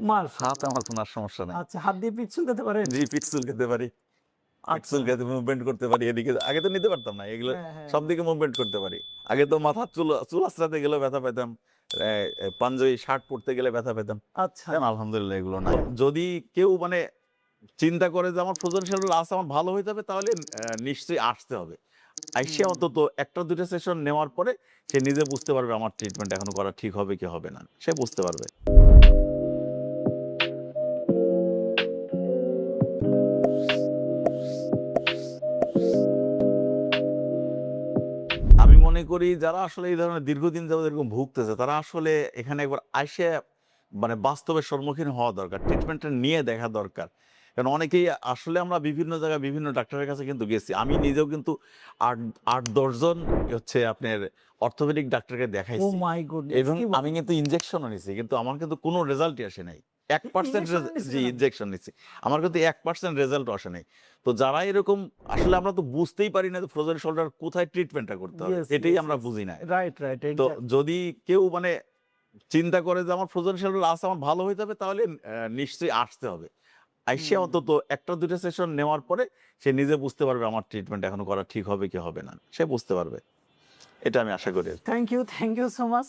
মাশাআল্লাহ। হাত আমার কোনো আর সমস্যা নাই। আচ্ছা, হাত দিয়ে পিঠ চুলকাতে পারেন? জি, পিঠ চুলকাতে পারি। পিঠ আচ্ছা। চুলকাতে মুভমেন্ট করতে পারি এদিকে। আগে তো নিতে পারতাম না। এগুলো হ্যাঁ, হ্যাঁ। সব দিকে মুভমেন্ট করতে পারি। আগে তো মাথার চুল আঁচড়াতে গেলেও ব্যথা পেতাম। পাঞ্জাবি শার্ট পরতে গেলে ব্যথা পেতাম। আচ্ছা। এখন আলহামদুলিল্লাহ এগুলো নাই। যদি কেউ মানে চিন্তা করে যে আমার ফ্রোজেন শোল্ডার আছে, আমার ভালো হয়ে যাবে, তাহলে নিশ্চয়ই আসতে হবে। আইসা হুম। অন্তত ১ টা ২ টা সেশন নেওয়ার পরে সে নিজে বুঝতে পারবে আমার ট্রিটমেন্ট এখনো করা ঠিক হবে কি হবে না। সে বুঝতে পারবে। আমি মনে করি যারা আসলে এই ধরনের দীর্ঘদিন যাবত এরকম ভুগতেছে, তারা আসলে এখানে একবার আইসা মানে বাস্তবের সম্মুখীন হওয়া দরকার। ট্রিটমেন্টটা নিয়ে দেখা দরকার। কারণ অনেকেই আসলে আমরা বিভিন্ন জায়গায় বিভিন্ন ডাক্তারের কাছে কিন্তু গেছি। আমি নিজেও কিন্তু ৮-১০ জন হচ্ছে আপনার অর্থোপেডিক ডাক্তারকে ওহ দেখাইছি। My goodness! এবং কি আমি বলেন? কিন্তু ইনজেকশনও নিছি। কিন্তু আমার কিন্তু কোনো রেজাল্টই আসে নাই। ১% ইনজেকশন নিছিলেন জি, আপনি? ইনজেকশন নিছি। আমার কিন্তু ১% রেজাল্টও আসে নাই। তো যারা এরকম আসলে আমরা তো বুঝতেই পারি না যে ফ্রোজেন শোল্ডার কোথায় ট্রিটমেন্টটা করতে হবে। ইয়েস, এটাই ইয়েস, আমরা ইয়েস। বুঝি না। Right, right. তো এইটা যদি কেউ মানে চিন্তা করে যে আমার ফ্রোজেন শোল্ডার আছে, আমার ভালো হয়ে যাবে, তাহলে নিশ্চয়ই আসতে হবে। আইসা হুম। অন্তত ১ টা ২ টা সেশন নেওয়ার পরে সে নিজে বুঝতে পারবে আমার ট্রিটমেন্ট এখনো করা ঠিক হবে কি হবে না। সে বুঝতে পারবে। এটা আমি আশা করি আরকি। Thank you so much.